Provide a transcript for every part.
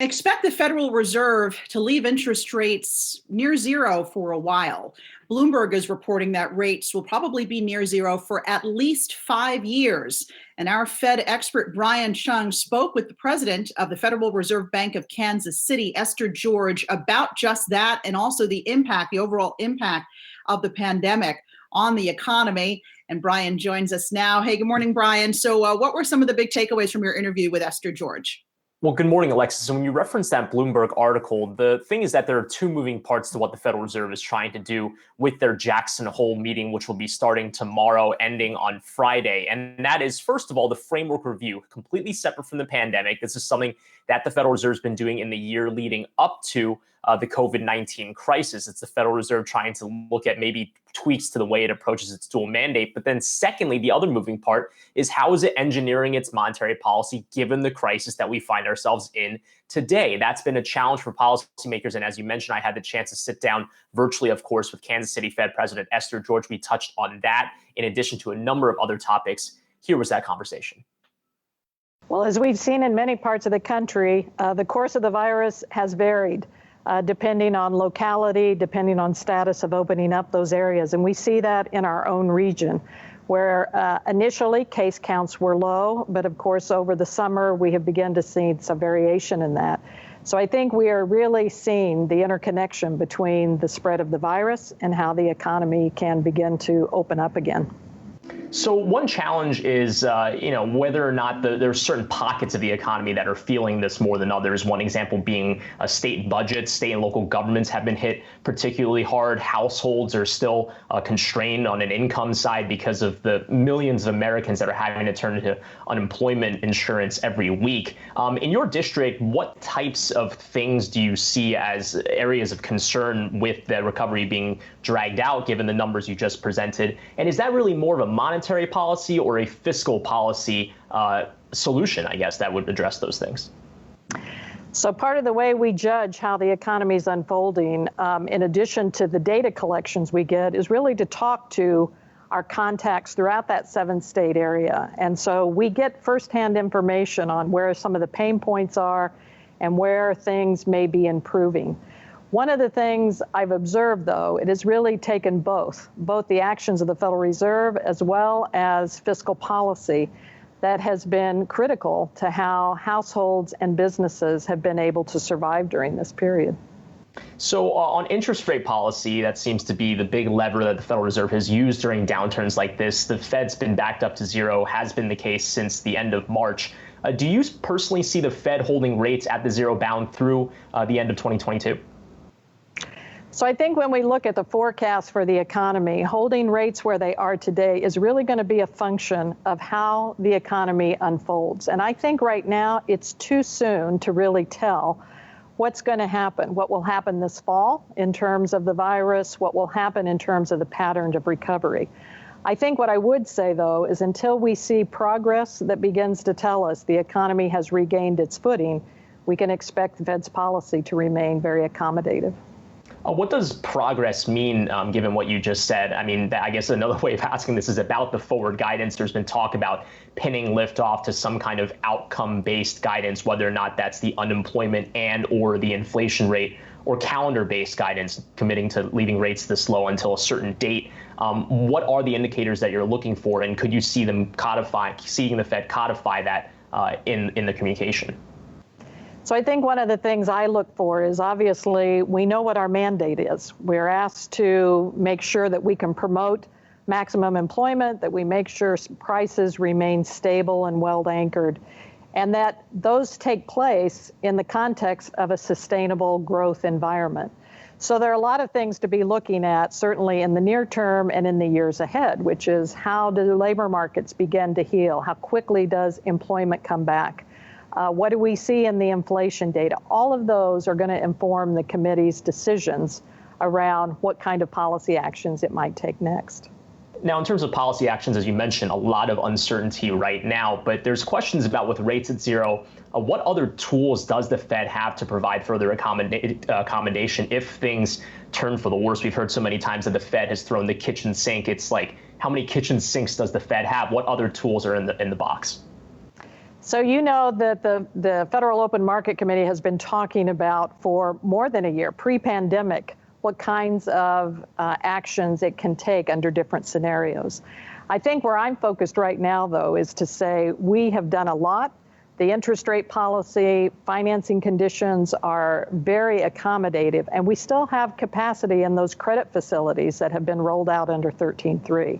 Expect the Federal Reserve to leave interest rates near zero for a while. Bloomberg is reporting that rates will probably be near zero for at least 5 years. And our Fed expert Brian Chung spoke with the president of the Federal Reserve Bank of Kansas City, Esther George, about just that and also the overall impact of the pandemic on the economy. And Brian joins us now. Hey, good morning, Brian. So what were some of the big takeaways from your interview with Esther George? Well, good morning, Alexis. And when you reference that Bloomberg article, the thing is that there are two moving parts to what the Federal Reserve is trying to do with their Jackson Hole meeting, which will be starting tomorrow, ending on Friday. And that is, first of all, the framework review, completely separate from the pandemic. This is something that the Federal Reserve has been doing in the year leading up to the COVID-19 crisis. It's the Federal Reserve trying to look at maybe tweaks to the way it approaches its dual mandate. But then secondly, the other moving part is how is it engineering its monetary policy given the crisis that we find ourselves in today? That's been a challenge for policymakers. And as you mentioned, I had the chance to sit down virtually, of course, with Kansas City Fed President Esther George. We touched on that in addition to a number of other topics. Here was that conversation. Well, as we've seen in many parts of the country, the course of the virus has varied. Depending on locality, depending on status of opening up those areas. And we see that in our own region, where initially case counts were low, but of course over the summer we have begun to see some variation in that. So I think we are really seeing the interconnection between the spread of the virus and how the economy can begin to open up again. So one challenge is, whether or not there's certain pockets of the economy that are feeling this more than others. One example being state budgets. State and local governments have been hit particularly hard. Households are still constrained on an income side because of the millions of Americans that are having to turn to unemployment insurance every week. In your district, what types of things do you see as areas of concern with the recovery being dragged out, given the numbers you just presented? And is that really more of a monetary policy or a fiscal policy solution, I guess, that would address those things? So part of the way we judge how the economy is unfolding, in addition to the data collections we get, is really to talk to our contacts throughout that 7-state area. And so we get firsthand information on where some of the pain points are and where things may be improving. One of the things I've observed, though, it has really taken both the actions of the Federal Reserve as well as fiscal policy that has been critical to how households and businesses have been able to survive during this period. So on interest rate policy, that seems to be the big lever that the Federal Reserve has used during downturns like this. The Fed's been backed up to zero, has been the case since the end of March. Do you personally see the Fed holding rates at the zero bound through the end of 2022? So I think when we look at the forecast for the economy, holding rates where they are today is really going to be a function of how the economy unfolds. And I think right now it's too soon to really tell what's going to happen, what will happen this fall in terms of the virus, what will happen in terms of the pattern of recovery. I think what I would say, though, is until we see progress that begins to tell us the economy has regained its footing, we can expect the Fed's policy to remain very accommodative. What does progress mean, given what you just said? I mean, I guess another way of asking this is about the forward guidance. There's been talk about pinning liftoff to some kind of outcome-based guidance, whether or not that's the unemployment and or the inflation rate, or calendar-based guidance, committing to leaving rates this low until a certain date. What are the indicators that you're looking for, and could you see them seeing the Fed codify that in the communication? So I think one of the things I look for is, obviously, we know what our mandate is. We're asked to make sure that we can promote maximum employment, that we make sure prices remain stable and well anchored, and that those take place in the context of a sustainable growth environment. So there are a lot of things to be looking at, certainly in the near term and in the years ahead, which is how do labor markets begin to heal? How quickly does employment come back? What do we see in the inflation data? All of those are going to inform the committee's decisions around what kind of policy actions it might take next. Now, in terms of policy actions, as you mentioned, a lot of uncertainty right now, but there's questions about with rates at zero, what other tools does the Fed have to provide further accommodation if things turn for the worse? We've heard so many times that the Fed has thrown the kitchen sink. It's like, how many kitchen sinks does the Fed have? What other tools are in the box? So you know that the Federal Open Market Committee has been talking about for more than a year, pre-pandemic, what kinds of actions it can take under different scenarios. I think where I'm focused right now, though, is to say we have done a lot. The interest rate policy, financing conditions are very accommodative, and we still have capacity in those credit facilities that have been rolled out under 13.3.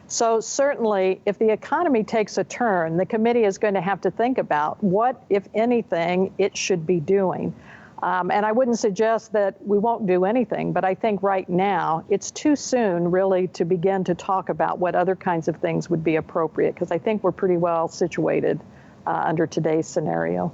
So certainly, if the economy takes a turn, the committee is going to have to think about what, if anything, it should be doing. And I wouldn't suggest that we won't do anything, but I think right now it's too soon really to begin to talk about what other kinds of things would be appropriate, because I think we're pretty well situated under today's scenario.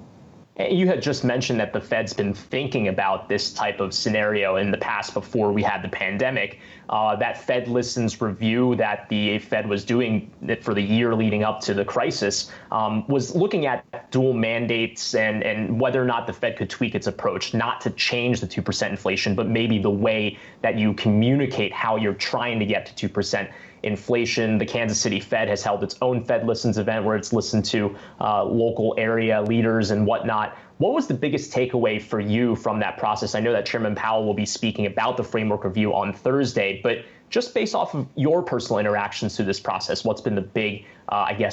You had just mentioned that the Fed's been thinking about this type of scenario in the past before we had the pandemic. That Fed Listens review that the Fed was doing for the year leading up to the crisis was looking at dual mandates and whether or not the Fed could tweak its approach, not to change the 2% inflation, but maybe the way that you communicate how you're trying to get to 2% inflation. The Kansas City Fed has held its own Fed Listens event where it's listened to local area leaders and whatnot. What was the biggest takeaway for you from that process? I know that Chairman Powell will be speaking about the framework review on Thursday, but just based off of your personal interactions through this process, what's been the big,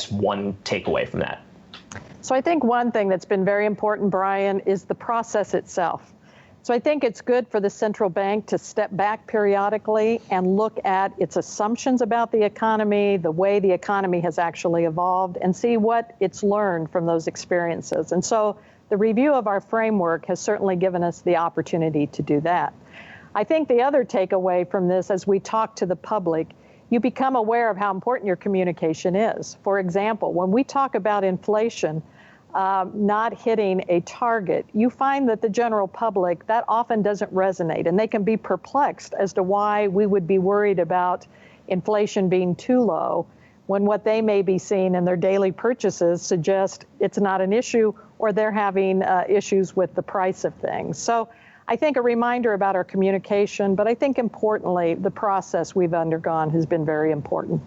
one takeaway from that? So I think one thing that's been very important, Brian, is the process itself. So I think it's good for the central bank to step back periodically and look at its assumptions about the economy, the way the economy has actually evolved, and see what it's learned from those experiences. And so the review of our framework has certainly given us the opportunity to do that. I think the other takeaway from this, as we talk to the public, you become aware of how important your communication is. For example, when we talk about inflation, not hitting a target, you find that the general public, that often doesn't resonate, and they can be perplexed as to why we would be worried about inflation being too low when what they may be seeing in their daily purchases suggest it's not an issue, or they're having issues with the price of things. So I think a reminder about our communication, but I think importantly, the process we've undergone has been very important.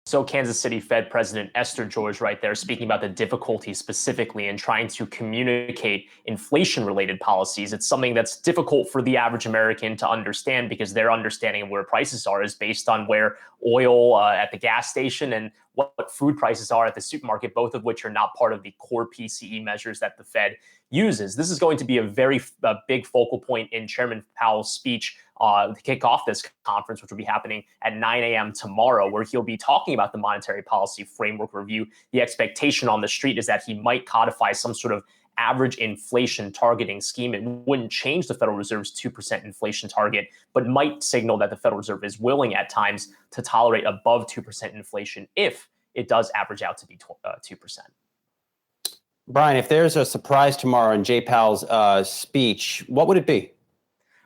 So Kansas City Fed President Esther George right there speaking about the difficulty specifically in trying to communicate inflation-related policies. It's something that's difficult for the average American to understand because their understanding of where prices are is based on where oil at the gas station and what food prices are at the supermarket, both of which are not part of the core PCE measures that the Fed uses. This is going to be a very big focal point in Chairman Powell's speech to kick off this conference, which will be happening at 9 a.m. tomorrow, where he'll be talking about the monetary policy framework review. The expectation on the street is that he might codify some sort of average inflation targeting scheme. It wouldn't change the Federal Reserve's 2% inflation target, but might signal that the Federal Reserve is willing at times to tolerate above 2% inflation if it does average out to be 2%. Brian, if there's a surprise tomorrow in Jay Powell's speech, what would it be?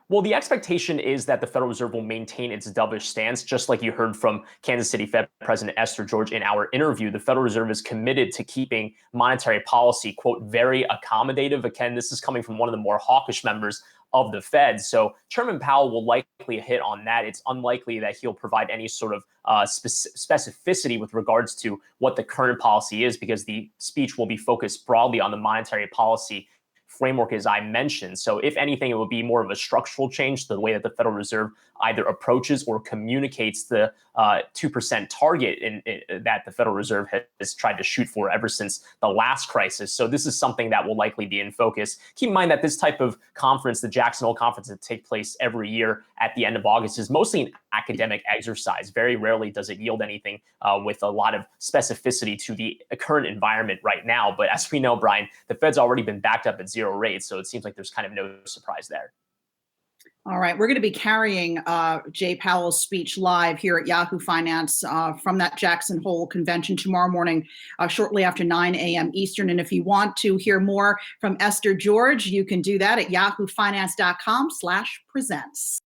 Well, the expectation is that the Federal Reserve will maintain its dovish stance, just like you heard from Kansas City Fed President Esther George in our interview. The Federal Reserve is committed to keeping monetary policy, quote, very accommodative. Again, this is coming from one of the more hawkish members of the Fed. So Chairman Powell will likely hit on that. It's unlikely that he'll provide any sort of specificity with regards to what the current policy is, because the speech will be focused broadly on the monetary policy framework, as I mentioned. So if anything, it would be more of a structural change to the way that the Federal Reserve either approaches or communicates the 2% target that the Federal Reserve has tried to shoot for ever since the last crisis. So this is something that will likely be in focus. Keep in mind that this type of conference, the Jackson Hole conference that takes place every year at the end of August, is mostly an academic exercise. Very rarely does it yield anything with a lot of specificity to the current environment right now. But as we know, Brian, the Fed's already been backed up at zero rates, so it seems like there's kind of no surprise there. All right, we're going to be carrying Jay Powell's speech live here at Yahoo Finance from that Jackson Hole convention tomorrow morning, shortly after 9 a.m. Eastern. And if you want to hear more from Esther George, you can do that at yahoofinance.com/presents.